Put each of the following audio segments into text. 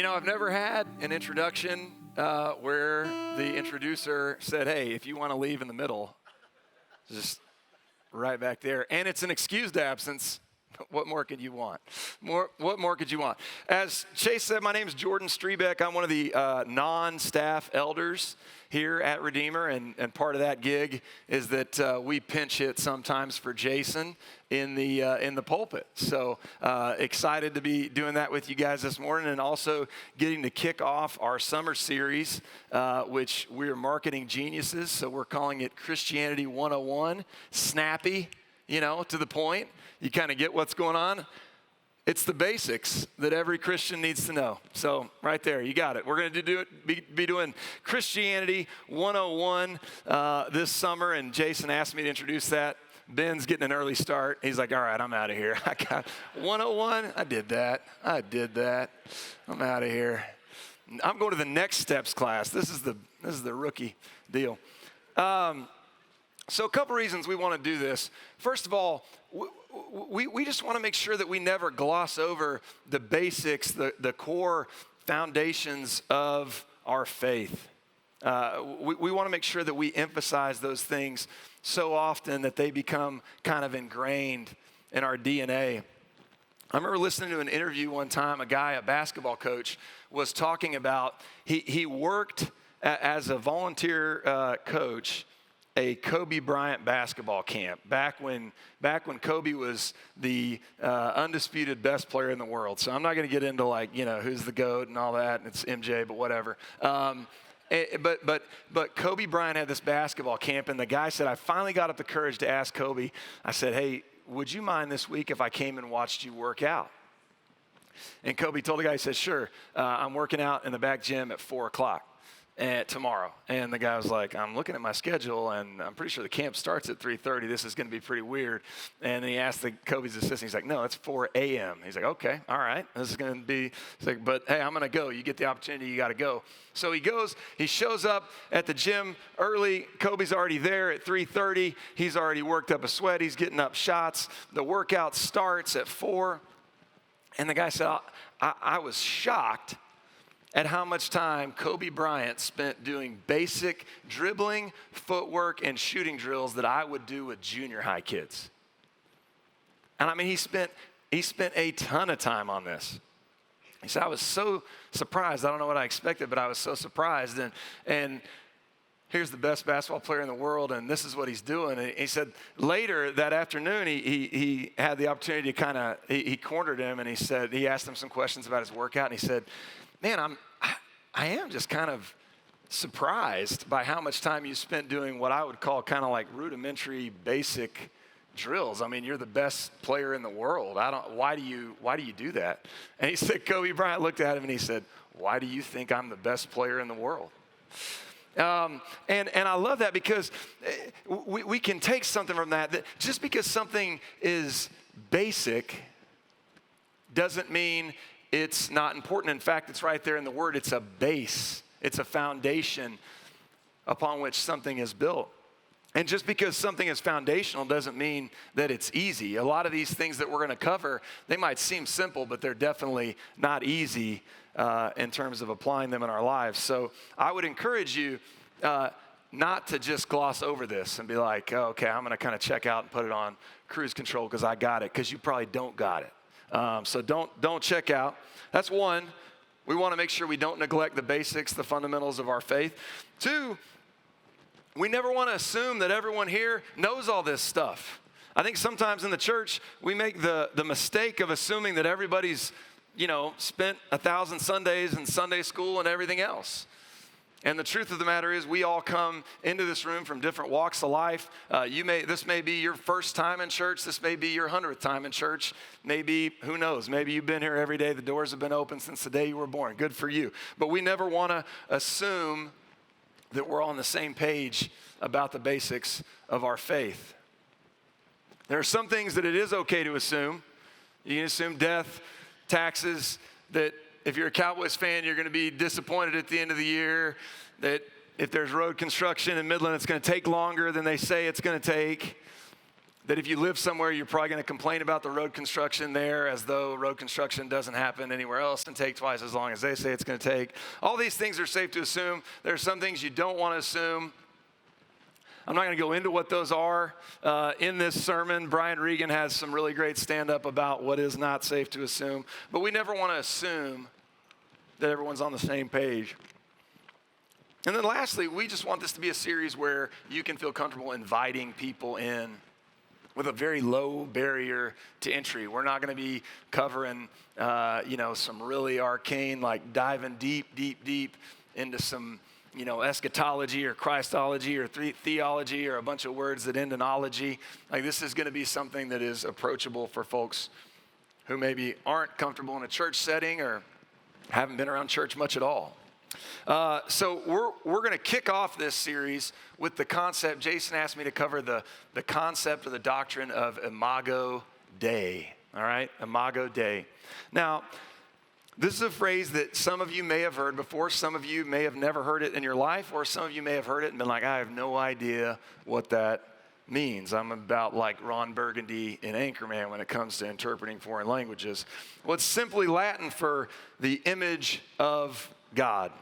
I've never had an introduction where the introducer said, hey, if you want to leave in the middle, just right back there. And it's an excused absence. What more could you want? What more could you want? As Chase said, my name is Jordan Strebeck. I'm one of the non-staff elders here at Redeemer, and part of that gig is that we pinch hit sometimes for Jason in the pulpit. So excited to be doing that with you guys this morning, and also getting to kick off our summer series, which we're marketing geniuses. So we're calling it Christianity 101, snappy, to the point. You kind of get what's going on. It's the basics that every Christian needs to know. So right there, you got it. We're going to be doing Christianity 101 this summer, and Jason asked me to introduce that. Ben's getting an early start. He's like, all right, I'm out of here. I got 101. I did that. I'm out of here. I'm going to the next steps class. This is the rookie deal. So a couple reasons we want to do this. First of all, we just want to make sure that we never gloss over the basics, the core foundations of our faith. We want to make sure that we emphasize those things so often that they become kind of ingrained in our DNA. I remember listening to an interview one time. A guy, a basketball coach, was talking about he worked as a volunteer coach a Kobe Bryant basketball camp back when Kobe was the undisputed best player in the world. So I'm not going to get into who's the GOAT and all that, and it's MJ, but whatever. But Kobe Bryant had this basketball camp, and the guy said, I finally got up the courage to ask Kobe. I said, hey, would you mind this week if I came and watched you work out? And Kobe told the guy, he said, sure, I'm working out in the back gym at 4 o'clock. Tomorrow. And the guy was like, I'm looking at my schedule, and I'm pretty sure the camp starts at 3:30. This is going to be pretty weird. And he asked Kobe's assistant, he's like, no, it's 4 a.m. He's like, okay, all right. This is going to be, he's like, but hey, I'm going to go. You get the opportunity, you got to go. So he goes, he shows up at the gym early. Kobe's already there at 3:30. He's already worked up a sweat. He's getting up shots. The workout starts at 4. And the guy said, I was shocked at how much time Kobe Bryant spent doing basic dribbling, footwork, and shooting drills that I would do with junior high kids. And I mean, he spent a ton of time on this. He said, I was so surprised. I don't know what I expected, but I was so surprised. And here's the best basketball player in the world, and this is what he's doing. And he said later that afternoon, he had the opportunity to he cornered him, and he asked him some questions about his workout, and he said, man, I am just kind of surprised by how much time you spent doing what I would call kind of like rudimentary, basic drills. I mean, you're the best player in the world. Why do you do that? And he said, Kobe Bryant looked at him and he said, why do you think I'm the best player in the world? And I love that because we can take something from that just because something is basic doesn't mean it's not important. In fact, it's right there in the word. It's a base. It's a foundation upon which something is built. And just because something is foundational doesn't mean that it's easy. A lot of these things that we're going to cover, they might seem simple, but they're definitely not easy in terms of applying them in our lives. So I would encourage you not to just gloss over this and be like, oh, okay, I'm going to kind of check out and put it on cruise control because I got it, because you probably don't got it. So don't check out. That's one. We want to make sure we don't neglect the basics, the fundamentals of our faith. 2, we never want to assume that everyone here knows all this stuff. I think sometimes in the church, we make the mistake of assuming that everybody's, spent 1,000 Sundays in Sunday school and everything else. And the truth of the matter is we all come into this room from different walks of life. This may be your first time in church. This may be your 100th time in church. Maybe, who knows, maybe you've been here every day. The doors have been open since the day you were born. Good for you. But we never want to assume that we're on the same page about the basics of our faith. There are some things that it is okay to assume. You can assume death, taxes, that if you're a Cowboys fan, you're going to be disappointed at the end of the year, that if there's road construction in Midland, it's going to take longer than they say it's going to take, that if you live somewhere, you're probably going to complain about the road construction there as though road construction doesn't happen anywhere else and take twice as long as they say it's going to take. All these things are safe to assume. There are some things you don't want to assume. I'm not going to go into what those are in this sermon. Brian Regan has some really great stand-up about what is not safe to assume. But we never want to assume that everyone's on the same page. And then lastly, we just want this to be a series where you can feel comfortable inviting people in with a very low barrier to entry. We're not going to be covering, some really arcane, like diving deep into some, eschatology or Christology or theology or a bunch of words that end in ology. Like, this is going to be something that is approachable for folks who maybe aren't comfortable in a church setting or haven't been around church much at all. So we're going to kick off this series with the concept. Jason asked me to cover the concept or the doctrine of Imago Dei. All right, Imago Dei. Now, this is a phrase that some of you may have heard before. Some of you may have never heard it in your life, or some of you may have heard it and been like, I have no idea what that means. I'm about like Ron Burgundy in Anchorman when it comes to interpreting foreign languages. Well, it's simply Latin for the image of God.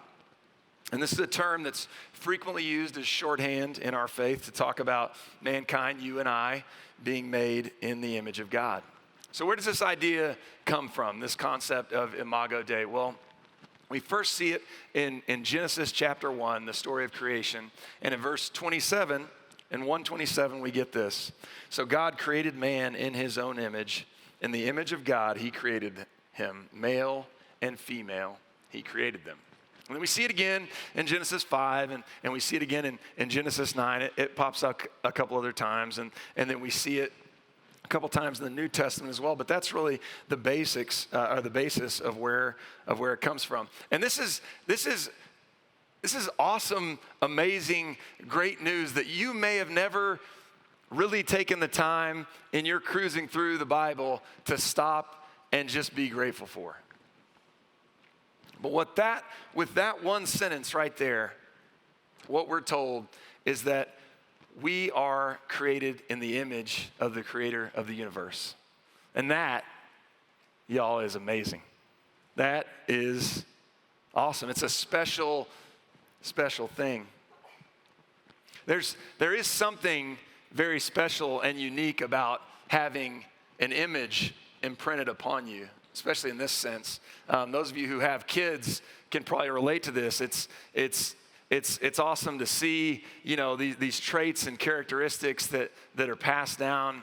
And this is a term that's frequently used as shorthand in our faith to talk about mankind, you and I, being made in the image of God. So where does this idea come from, this concept of Imago Dei? Well, we first see it in Genesis chapter 1, the story of creation. And in verse 27, in 127, we get this. So God created man in his own image. In the image of God, he created him. Male and female, he created them. And then we see it again in Genesis 5, and we see it again in Genesis 9. It pops up a couple other times, and then we see it a couple times in the New Testament as well. But that's really the basics, or the basis of where it comes from. And this is awesome, amazing, great news that you may have never really taken the time in your cruising through the Bible to stop and just be grateful for. But with that one sentence right there, what we're told is that we are created in the image of the creator of the universe. And that, y'all, is amazing. That is awesome. It's a special thing. There is something very special and unique about having an image imprinted upon you, especially in this sense. Those of you who have kids can probably relate to this. It's awesome to see, these traits and characteristics that are passed down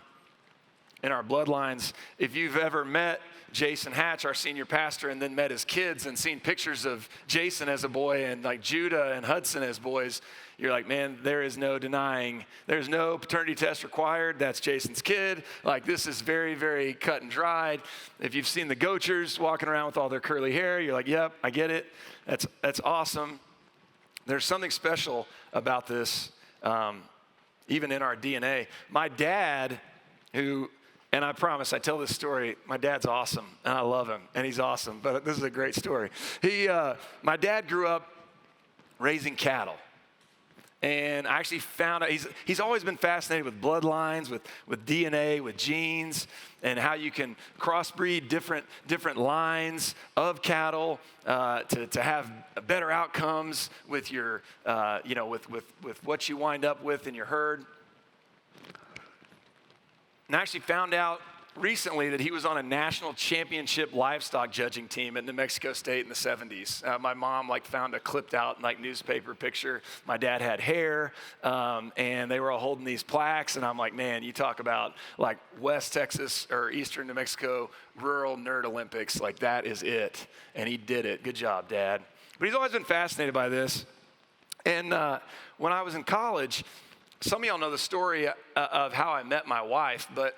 in our bloodlines. If you've ever met Jason Hatch, our senior pastor, and then met his kids and seen pictures of Jason as a boy and like Judah and Hudson as boys, you're like, man, there is no denying. There's no paternity test required. That's Jason's kid. Like, this is very, very cut and dried. If you've seen the Goachers walking around with all their curly hair, you're like, yep, I get it. That's awesome. There's something special about this, even in our DNA. My dad, and I promise, I tell this story, my dad's awesome, and I love him, and he's awesome, but this is a great story. My dad grew up raising cattle, and I actually found out, he's always been fascinated with bloodlines, with DNA, with genes, and how you can crossbreed different lines of cattle to have better outcomes with your, with what you wind up with in your herd. And I actually found out recently that he was on a national championship livestock judging team at New Mexico State in the 70s. My mom found a clipped out newspaper picture. My dad had hair, and they were all holding these plaques. And I'm like, man, you talk about West Texas or Eastern New Mexico rural nerd Olympics. That is it. And he did it. Good job, Dad. But he's always been fascinated by this. And when I was in college, some of y'all know the story of how I met my wife, but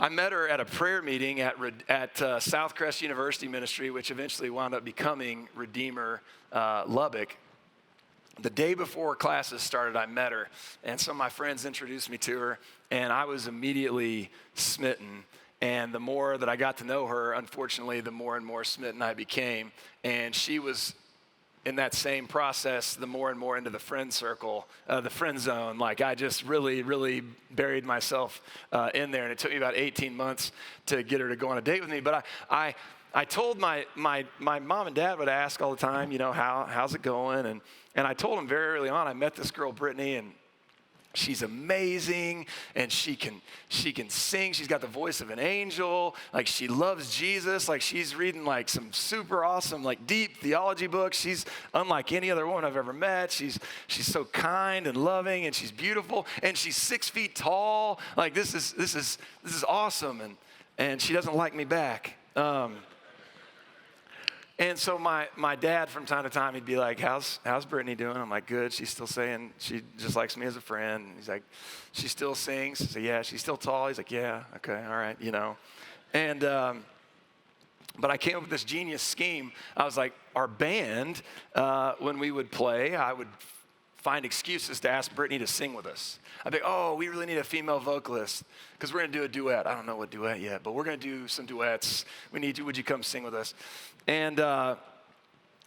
I met her at a prayer meeting at Southcrest University Ministry, which eventually wound up becoming Redeemer Lubbock. The day before classes started, I met her, and some of my friends introduced me to her, and I was immediately smitten. And the more that I got to know her, unfortunately, the more and more smitten I became. And she was in that same process, the more and more into the friend circle, the friend zone. Like I just really, really buried myself in there. And it took me about 18 months to get her to go on a date with me. But I told my mom and dad would ask all the time, how's it going? And I told them very early on, I met this girl, Brittany, and she's amazing, and she can sing. She's got the voice of an angel. Like she loves Jesus. Like she's reading like some super awesome, like deep theology books. She's unlike any other woman I've ever met. She's so kind and loving, and she's beautiful, and she's 6 feet tall. Like this is awesome, and she doesn't like me back. And so my dad, from time to time, he'd be like, how's Brittany doing? I'm like, good. She's still saying she just likes me as a friend. He's like, she still sings? I say, yeah. She's still tall? He's like, yeah. Okay, all right, And, but I came up with this genius scheme. I was like, our band, when we would play, I would find excuses to ask Brittany to sing with us. I'd be, we really need a female vocalist because we're going to do a duet. I don't know what duet yet, but we're going to do some duets. We need you. Would you come sing with us? And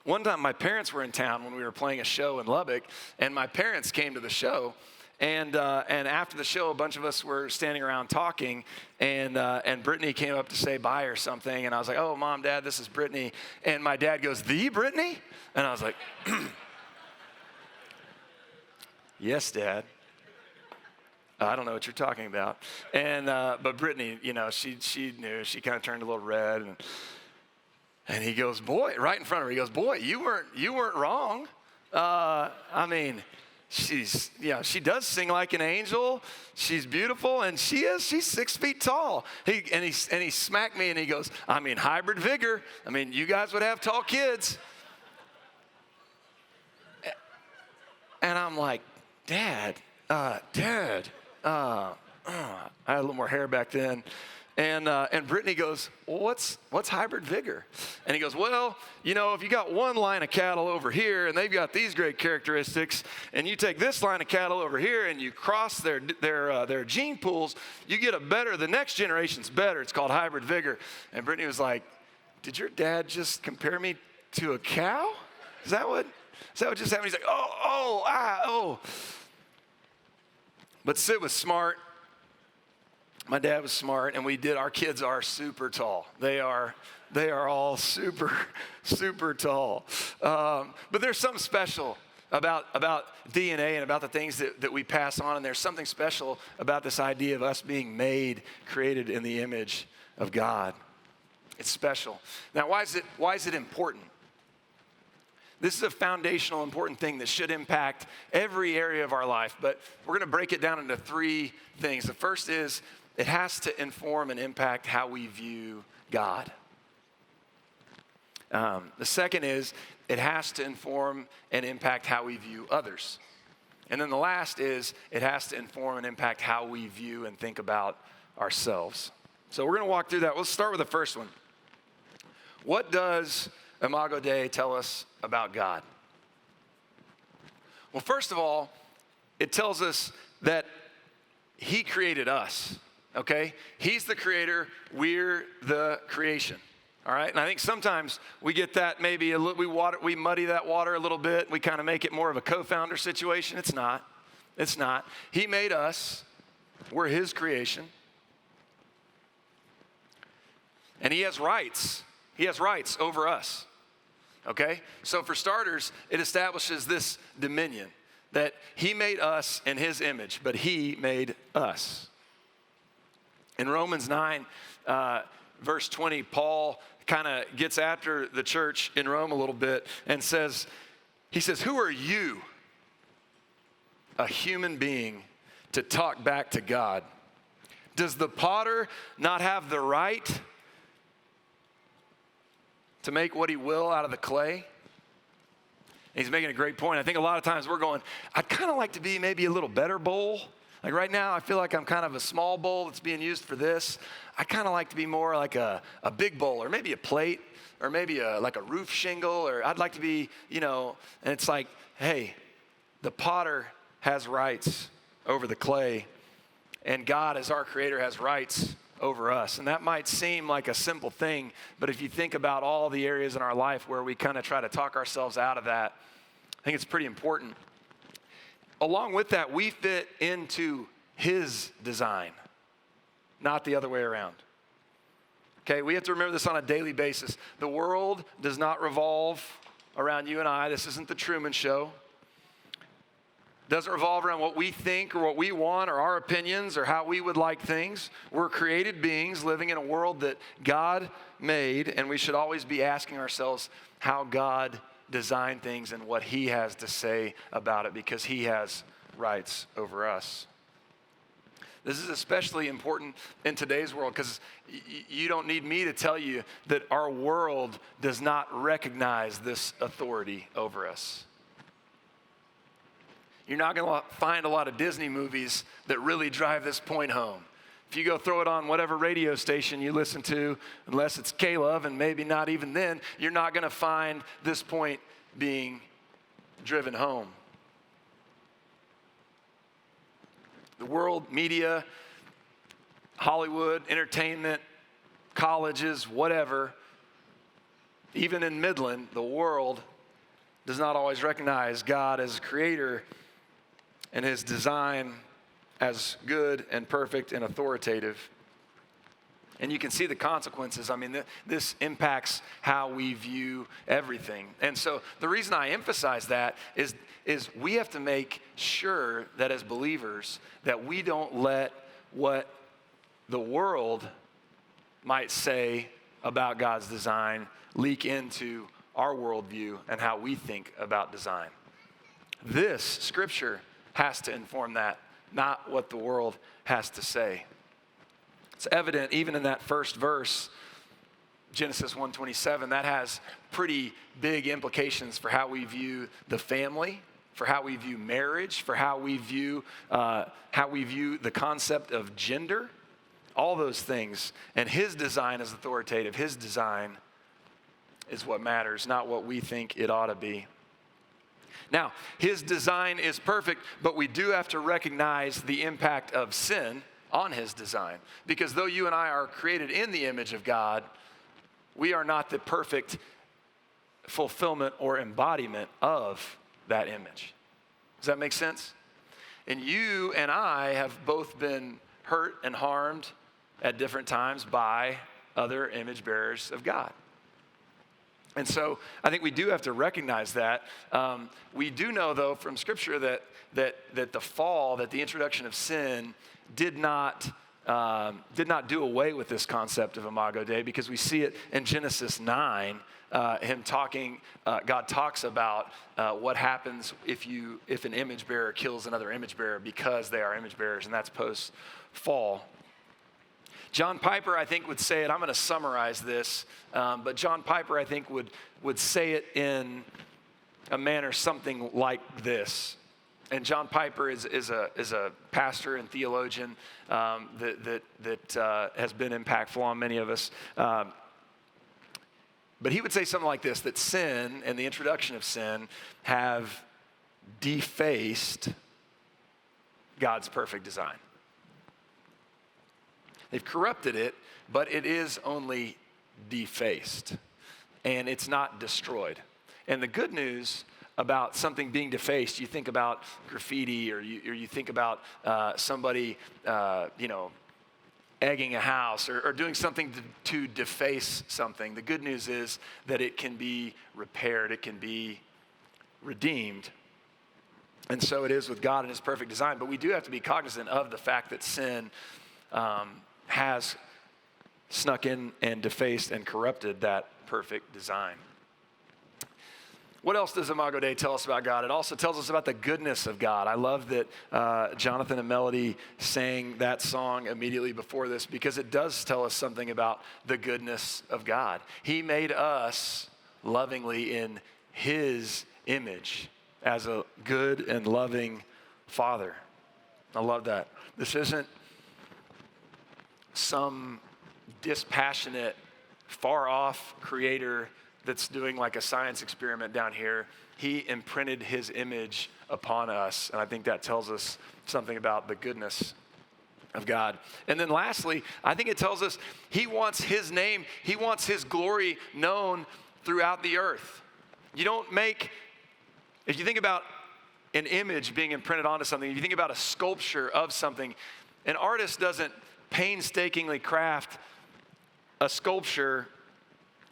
one time my parents were in town when we were playing a show in Lubbock, and my parents came to the show. And after the show, a bunch of us were standing around talking, and Brittany came up to say bye or something. And I was like, oh, Mom, Dad, this is Brittany. And my dad goes, the Brittany? And I was like, yes, Dad. I don't know what you're talking about. And but Brittany, she knew. She kind of turned a little red, and he goes, boy, right in front of her. He goes, boy, you weren't wrong. She does sing like an angel. She's beautiful, and she's 6 feet tall. He smacked me, and he goes, hybrid vigor. You guys would have tall kids. And I'm like, Dad. I had a little more hair back then. And Brittany goes, well, what's hybrid vigor? And he goes, well, if you got one line of cattle over here and they've got these great characteristics, and you take this line of cattle over here and you cross their gene pools, you get the next generation's better. It's called hybrid vigor. And Brittany was like, did your dad just compare me to a cow? Is that what just happened? He's like, oh. But Sid was smart. My dad was smart, and our kids are super tall. They are all super, super tall. But there's something special about DNA and about the things that we pass on, and there's something special about this idea of us being created in the image of God. It's special. Now, why is it important? This is a foundational, important thing that should impact every area of our life, but we're going to break it down into 3 things. The first is it has to inform and impact how we view God. The second is it has to inform and impact how we view others. And then the last is it has to inform and impact how we view and think about ourselves. So we're going to walk through that. Let's start with the first one. What does Imago Dei tell us about God? Well, first of all, it tells us that He created us, okay? He's the creator, we're the creation, all right? And I think sometimes we get that maybe we muddy that water a little bit. We kind of make it more of a co-founder situation. It's not. He made us. We're His creation. And He has rights. He has rights over us. Okay? So for starters, it establishes this dominion that He made us in His image, but He made us. In Romans 9, verse 20, Paul kind of gets after the church in Rome a little bit and he says, who are you, a human being, to talk back to God? Does the potter not have the right to make what he will out of the clay? And he's making a great point. I think a lot of times we're going, I'd kind of like to be maybe a little better bowl. Like right now, I feel like I'm kind of a small bowl that's being used for this. I kind of like to be more like a big bowl, or maybe a plate, or maybe like a roof shingle, or I'd like to be, and it's like, hey, the potter has rights over the clay, and God as our creator has rights over us. And that might seem like a simple thing, but if you think about all the areas in our life where we kind of try to talk ourselves out of that, I think it's pretty important. Along with that, we fit into his design, not the other way around. Okay, we have to remember this on a daily basis. The world does not revolve around you and I. This isn't the Truman Show. It doesn't revolve around what we think or what we want or our opinions or how we would like things. We're created beings living in a world that God made, and we should always be asking ourselves how God designed things and what he has to say about it, because he has rights over us. This is especially important in today's world because you don't need me to tell you that our world does not recognize this authority over us. You're not going to find a lot of Disney movies that really drive this point home. If you go throw it on whatever radio station you listen to, unless it's K-Love, and maybe not even then, you're not going to find this point being driven home. The world, media, Hollywood, entertainment, colleges, whatever, even in Midland, the world does not always recognize God as creator and his design as good and perfect and authoritative. And you can see the consequences. I mean, this impacts how we view everything. And so the reason I emphasize that is we have to make sure that as believers that we don't let what the world might say about God's design leak into our worldview and how we think about design. This scripture has to inform that, not what the world has to say. It's evident even in that first verse, Genesis 1:27, that has pretty big implications for how we view the family, for how we view marriage, for how we view the concept of gender, all those things. And his design is authoritative. His design is what matters, not what we think it ought to be. Now, his design is perfect, but we do have to recognize the impact of sin on his design. Because though you and I are created in the image of God, we are not the perfect fulfillment or embodiment of that image. Does that make sense? And you and I have both been hurt and harmed at different times by other image bearers of God. And so I think we do have to recognize that. We do know, though, from Scripture that the fall, that the introduction of sin did not do away with this concept of Imago Dei, because we see it in Genesis 9. God talks about what happens if an image bearer kills another image bearer because they are image bearers, and that's post-fall. John Piper, I think, would say it. I'm going to summarize this, but John Piper, I think, would say it in a manner something like this. And John Piper is a pastor and theologian that has been impactful on many of us. But he would say something like this, that sin and the introduction of sin have defaced God's perfect design. They've corrupted it, but it is only defaced, and it's not destroyed. And the good news about something being defaced, you think about graffiti, or you think about somebody, egging a house or doing something to deface something. The good news is that it can be repaired, it can be redeemed. And so it is with God and his perfect design. But we do have to be cognizant of the fact that sin has snuck in and defaced and corrupted that perfect design. What else does Imago Dei tell us about God? It also tells us about the goodness of God. I love that Jonathan and Melody sang that song immediately before this, because it does tell us something about the goodness of God. He made us lovingly in his image as a good and loving Father. I love that. This isn't some dispassionate, far-off creator that's doing like a science experiment down here. He imprinted his image upon us, and I think that tells us something about the goodness of God. And then lastly, I think it tells us he wants his name, he wants his glory known throughout the earth. You don't make, if you think about an image being imprinted onto something, if you think about a sculpture of something, an artist doesn't painstakingly craft a sculpture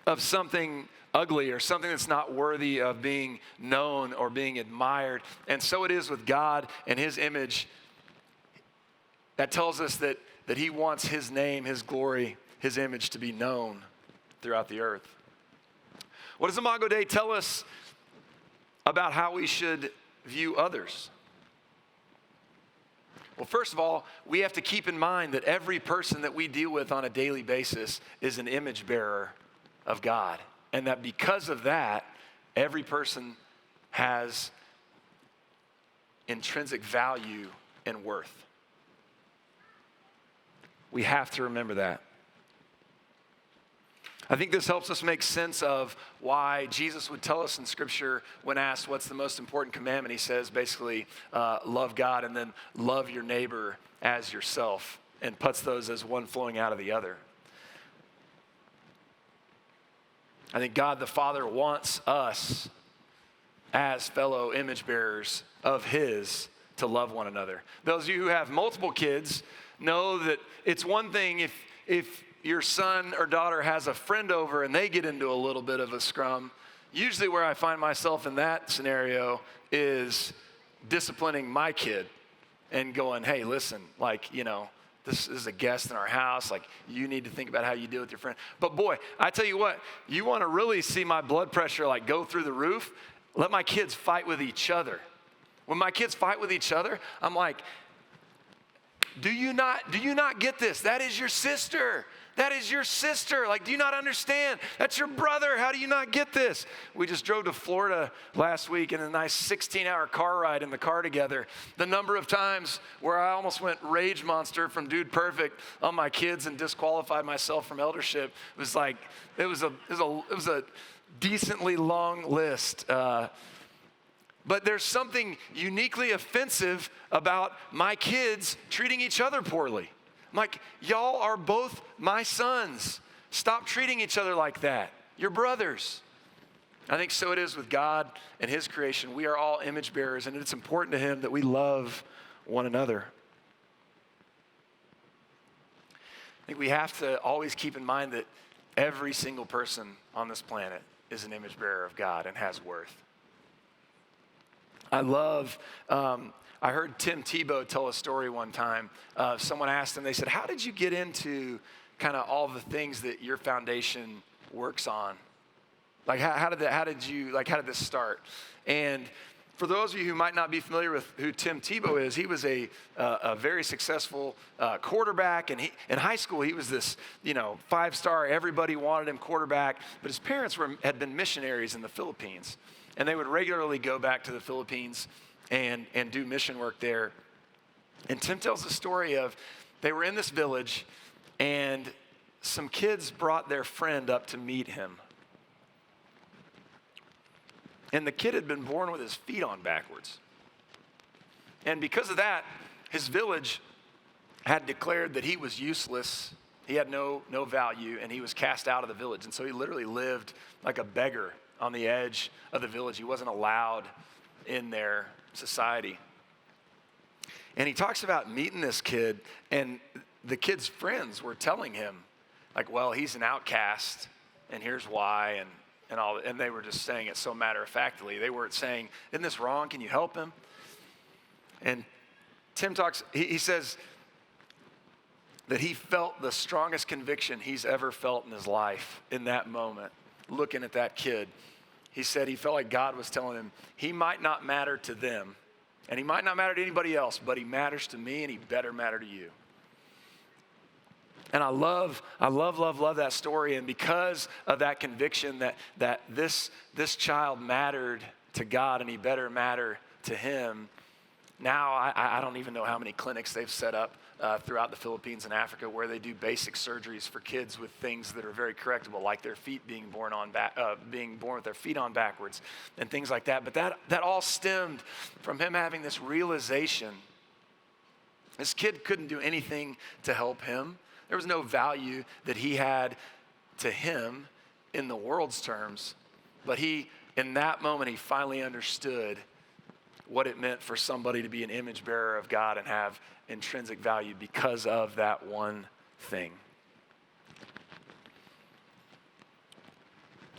of something ugly or something that's not worthy of being known or being admired. And so it is with God and his image. That tells us that he wants his name, his glory, his image to be known throughout the earth. What does Imago Dei tell us about how we should view others? Well, first of all, we have to keep in mind that every person that we deal with on a daily basis is an image bearer of God. And that because of that, every person has intrinsic value and worth. We have to remember that. I think this helps us make sense of why Jesus would tell us in Scripture when asked what's the most important commandment. He says basically, love God and then love your neighbor as yourself, and puts those as one flowing out of the other. I think God the Father wants us as fellow image bearers of his to love one another. Those of you who have multiple kids know that it's one thing if your son or daughter has a friend over and they get into a little bit of a scrum. Usually where I find myself in that scenario is disciplining my kid and going, hey, listen, this is a guest in our house. You need to think about how you deal with your friend. But boy, I tell you what, you want to really see my blood pressure go through the roof, let my kids fight with each other. When my kids fight with each other, I'm like, do you not get this? That is your sister. That is your sister. Do you not understand? That's your brother. How do you not get this? We just drove to Florida last week in a nice 16-hour car ride in the car together. The number of times where I almost went rage monster from Dude Perfect on my kids and disqualified myself from eldership was it was a decently long list. But there's something uniquely offensive about my kids treating each other poorly. I'm like, y'all are both my sons. Stop treating each other like that. You're brothers. I think so it is with God and his creation. We are all image bearers, and it's important to him that we love one another. I think we have to always keep in mind that every single person on this planet is an image bearer of God and has worth. I heard Tim Tebow tell a story one time. Someone asked him, they said, how did you get into kind of all the things that your foundation works on? How did this start? And for those of you who might not be familiar with who Tim Tebow is, he was a very successful quarterback. And in high school, he was this, 5-star, everybody wanted him quarterback. But his parents had been missionaries in the Philippines. And they would regularly go back to the Philippines and do mission work there. And Tim tells the story of they were in this village and some kids brought their friend up to meet him. And the kid had been born with his feet on backwards. And because of that, his village had declared that he was useless. He had no value, and he was cast out of the village. And so he literally lived like a beggar on the edge of the village. He wasn't allowed in their society. And he talks about meeting this kid, and the kid's friends were telling him, well, he's an outcast, and here's why, and all. And they were just saying it so matter-of-factly. They weren't saying, isn't this wrong? Can you help him? And Tim talks, he says that he felt the strongest conviction he's ever felt in his life in that moment, looking at that kid. He said he felt like God was telling him, he might not matter to them, and he might not matter to anybody else, but he matters to me, and he better matter to you. And I love that story. And because of that conviction that this child mattered to God and he better matter to him, now I don't even know how many clinics they've set up throughout the Philippines and Africa where they do basic surgeries for kids with things that are very correctable, like their feet being born with their feet on backwards and things like that. But that all stemmed from him having this realization This kid couldn't do anything to help him. There was no value that he had to him in the world's terms. But in that moment, he finally understood what it meant for somebody to be an image bearer of God and have intrinsic value because of that one thing.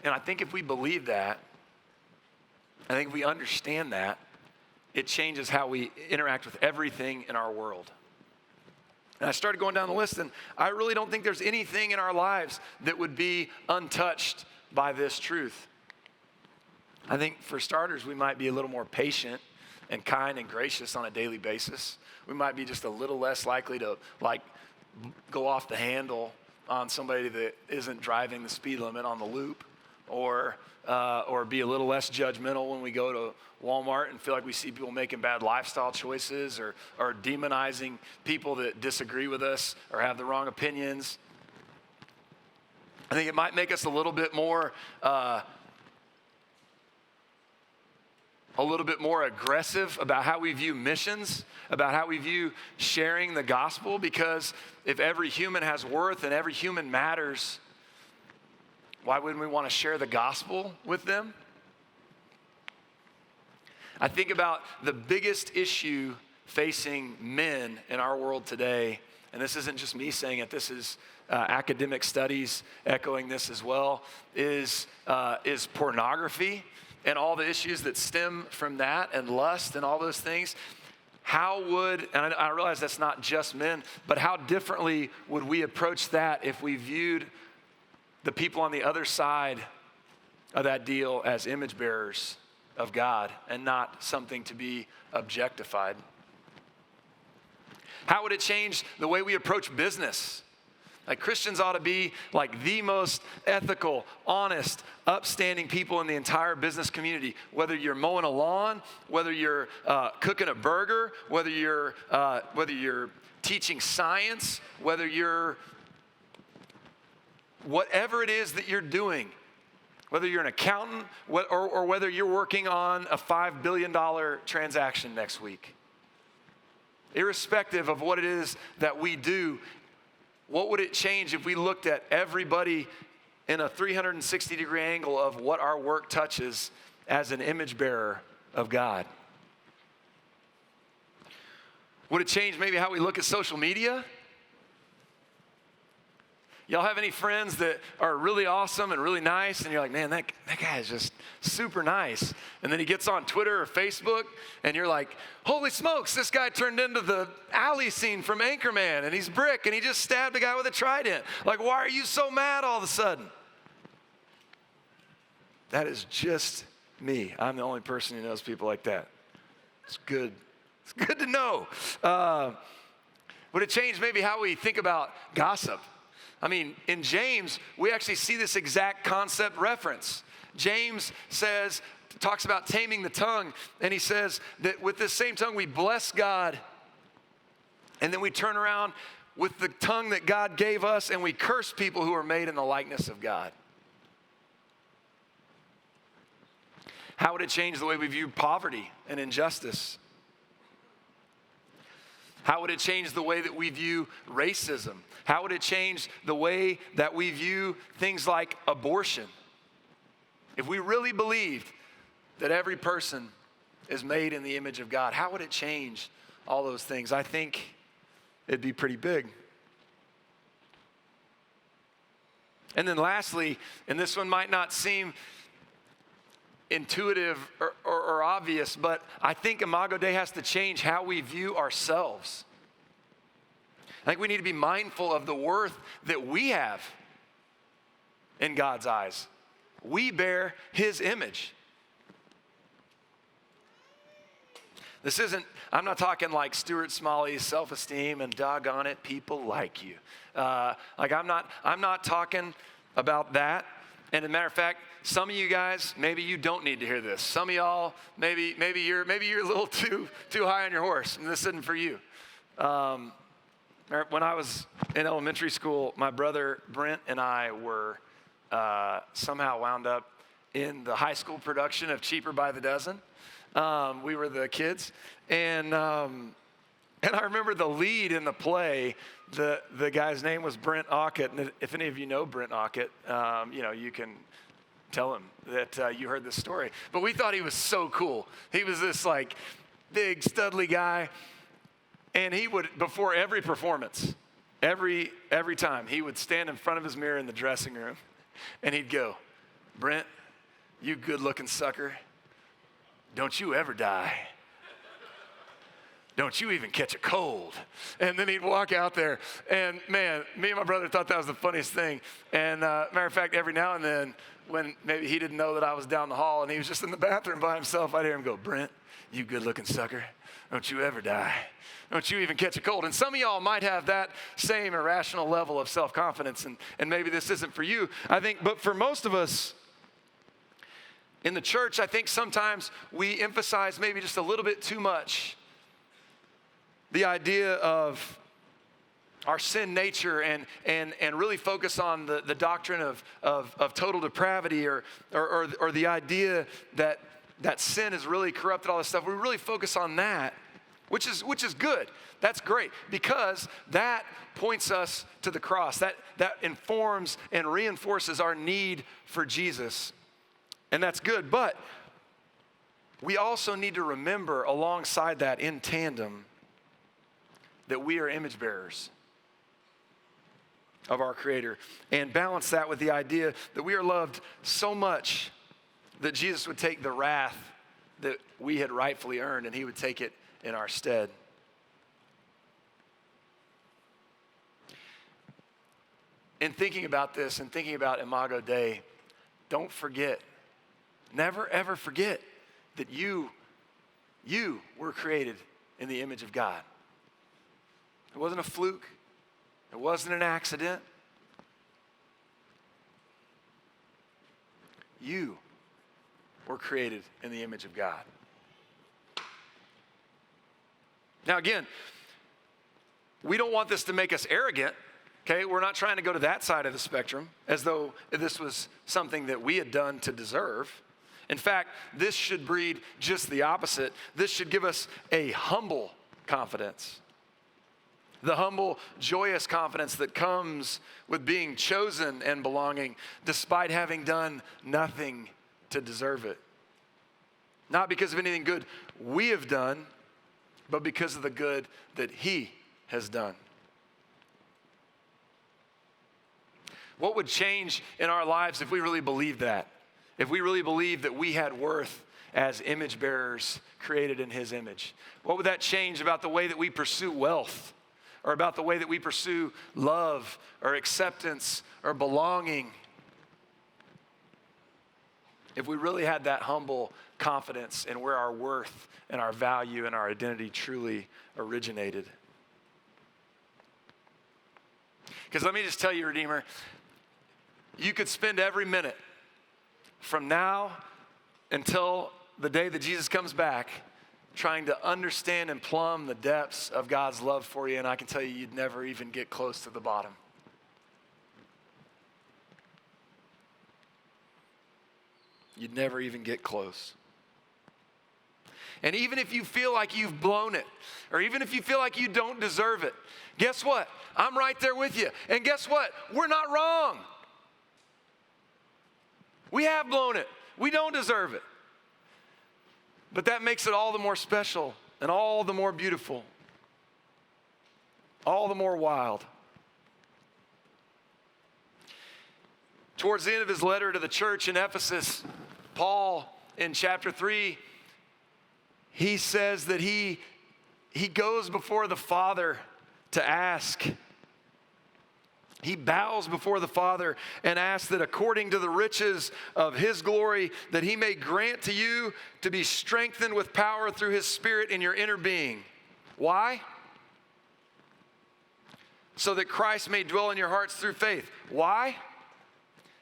And I think if we believe that, I think if we understand that, it changes how we interact with everything in our world. And I started going down the list, and I really don't think there's anything in our lives that would be untouched by this truth. I think for starters, we might be a little more patient and kind and gracious on a daily basis. We might be just a little less likely to go off the handle on somebody that isn't driving the speed limit on the loop, or be a little less judgmental when we go to Walmart and feel like we see people making bad lifestyle choices, or demonizing people that disagree with us or have the wrong opinions. I think it might make us a little bit more aggressive about how we view missions, about how we view sharing the gospel, because if every human has worth and every human matters, why wouldn't we want to share the gospel with them? I think about the biggest issue facing men in our world today, and this isn't just me saying it, this is academic studies echoing this as well, is pornography and all the issues that stem from that, and lust and all those things. And I realize that's not just men, but how differently would we approach that if we viewed the people on the other side of that deal as image bearers of God and not something to be objectified? How would it change the way we approach business? Like, Christians ought to be like the most ethical, honest, upstanding people in the entire business community. Whether you're mowing a lawn, whether you're cooking a burger, whether you're teaching science, whether you're whatever it is that you're doing, whether you're an accountant or whether you're working on a $5 billion transaction next week. Irrespective of what it is that we do, what would it change if we looked at everybody in a 360-degree angle of what our work touches as an image bearer of God? Would it change maybe how we look at social media? Y'all have any friends that are really awesome and really nice, and you're like, man, that guy is just super nice. And then he gets on Twitter or Facebook, and you're like, holy smokes, this guy turned into the alley scene from Anchorman, and he's Brick, and he just stabbed a guy with a trident. Like, why are you so mad all of a sudden? That is just me. I'm the only person who knows people like that. It's good. It's good to know. Would it change maybe how we think about gossip? I mean, in James, we actually see this exact concept reference. James talks about taming the tongue, and he says that with this same tongue we bless God, and then we turn around with the tongue that God gave us and we curse people who are made in the likeness of God. How would it change the way we view poverty and injustice? How would it change the way that we view racism? How would it change the way that we view things like abortion? If we really believed that every person is made in the image of God, how would it change all those things? I think it'd be pretty big. And then lastly, and this one might not seem intuitive or obvious, but I think Imago Dei has to change how we view ourselves. I think we need to be mindful of the worth that we have in God's eyes. We bear His image. I'm not talking like Stuart Smalley's self-esteem and doggone it, people like you. I'm not talking about that. And as a matter of fact, some of you guys, maybe you don't need to hear this. Some of y'all, maybe you're a little too high on your horse, and this isn't for you. When I was in elementary school, my brother Brent and I were somehow wound up in the high school production of Cheaper by the Dozen. We were the kids, and And I remember the lead in the play, the guy's name was Brent Ockett. And if any of you know Brent Ockett, you can tell him that you heard this story. But we thought he was so cool. He was this like big, studly guy. And he would, before every performance, every time, he would stand in front of his mirror in the dressing room. And he'd go, Brent, you good-looking sucker, don't you ever die. Don't you even catch a cold. And then he'd walk out there. And man, me and my brother thought that was the funniest thing. And matter of fact, every now and then, when maybe he didn't know that I was down the hall and he was just in the bathroom by himself, I'd hear him go, Brent, you good-looking sucker, don't you ever die. Don't you even catch a cold. And some of y'all might have that same irrational level of self-confidence, and maybe this isn't for you, I think. But for most of us in the church, I think sometimes we emphasize maybe just a little bit too much the idea of our sin nature and really focus on the doctrine of total depravity or the idea that sin is really corrupted all this stuff. We really focus on that, which is good. That's great, because that points us to the cross. That informs and reinforces our need for Jesus. And that's good. But we also need to remember alongside that, in tandem, that we are image bearers of our Creator, and balance that with the idea that we are loved so much that Jesus would take the wrath that we had rightfully earned, and he would take it in our stead. In thinking about this and thinking about Imago Dei, don't forget, never ever forget that you were created in the image of God. It wasn't a fluke. It wasn't an accident. You were created in the image of God. Now again, we don't want this to make us arrogant, okay? We're not trying to go to that side of the spectrum as though this was something that we had done to deserve. In fact, this should breed just the opposite. This should give us a humble confidence. The humble, joyous confidence that comes with being chosen and belonging despite having done nothing to deserve it. Not because of anything good we have done, but because of the good that he has done. What would change in our lives if we really believed that? If we really believed that we had worth as image bearers created in his image? What would that change about the way that we pursue wealth? Or about the way that we pursue love or acceptance or belonging? If we really had that humble confidence in where our worth and our value and our identity truly originated. Because let me just tell you, Redeemer, you could spend every minute from now until the day that Jesus comes back trying to understand and plumb the depths of God's love for you, and I can tell you, you'd never even get close to the bottom. You'd never even get close. And even if you feel like you've blown it, or even if you feel like you don't deserve it, guess what? I'm right there with you. And guess what? We're not wrong. We have blown it. We don't deserve it. But that makes it all the more special and all the more beautiful, all the more wild. Towards the end of his letter to the church in Ephesus, Paul, in chapter 3, he says that he goes before the Father to ask. He bows before the Father and asks that according to the riches of his glory, that he may grant to you to be strengthened with power through his Spirit in your inner being. Why? So that Christ may dwell in your hearts through faith. Why?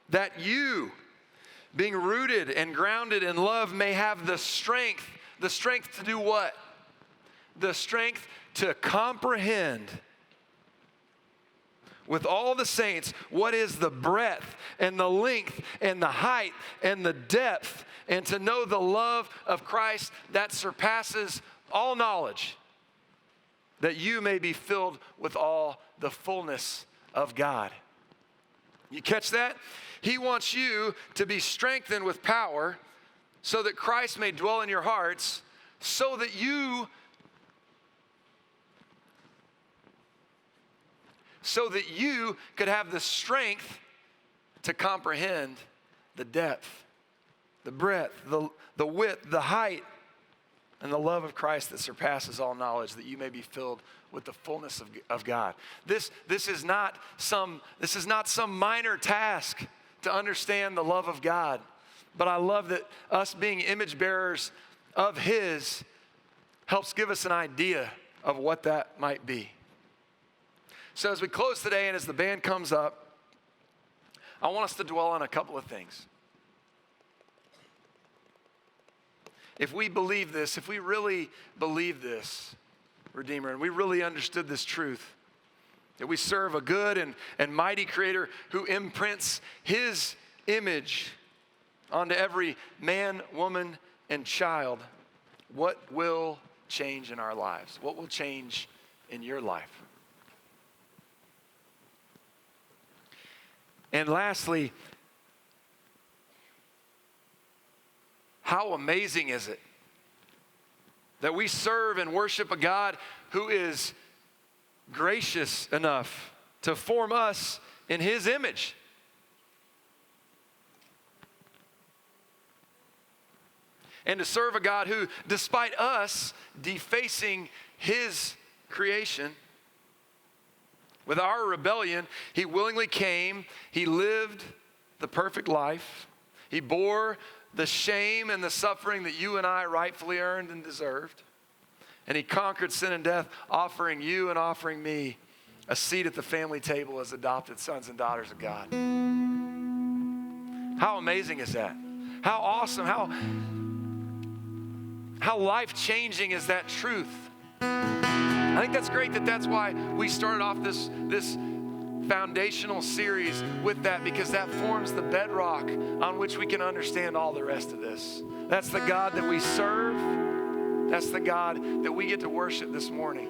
That you, being rooted and grounded in love, may have the strength to do what? The strength to comprehend with all the saints what is the breadth and the length and the height and the depth, and to know the love of Christ that surpasses all knowledge, that you may be filled with all the fullness of God. You catch that? He wants you to be strengthened with power so that Christ may dwell in your hearts, so that you could have the strength to comprehend the depth, the breadth, the width, the height, and the love of Christ that surpasses all knowledge, that you may be filled with the fullness of God. This is not some minor task to understand the love of God. But I love that us being image bearers of His helps give us an idea of what that might be. So as we close today and as the band comes up, I want us to dwell on a couple of things. If we believe this, if we really believe this, Redeemer, and we really understood this truth, that we serve a good and mighty Creator who imprints His image onto every man, woman, and child, what will change in our lives? What will change in your life? And lastly, how amazing is it that we serve and worship a God who is gracious enough to form us in His image? And to serve a God who, despite us defacing His creation, with our rebellion, He willingly came, He lived the perfect life, He bore the shame and the suffering that you and I rightfully earned and deserved, and He conquered sin and death, offering you and offering me a seat at the family table as adopted sons and daughters of God. How amazing is that? How awesome, how life-changing is that truth? I think that's great that's why we started off this foundational series with that, because that forms the bedrock on which we can understand all the rest of this. That's the God that we serve. That's the God that we get to worship this morning.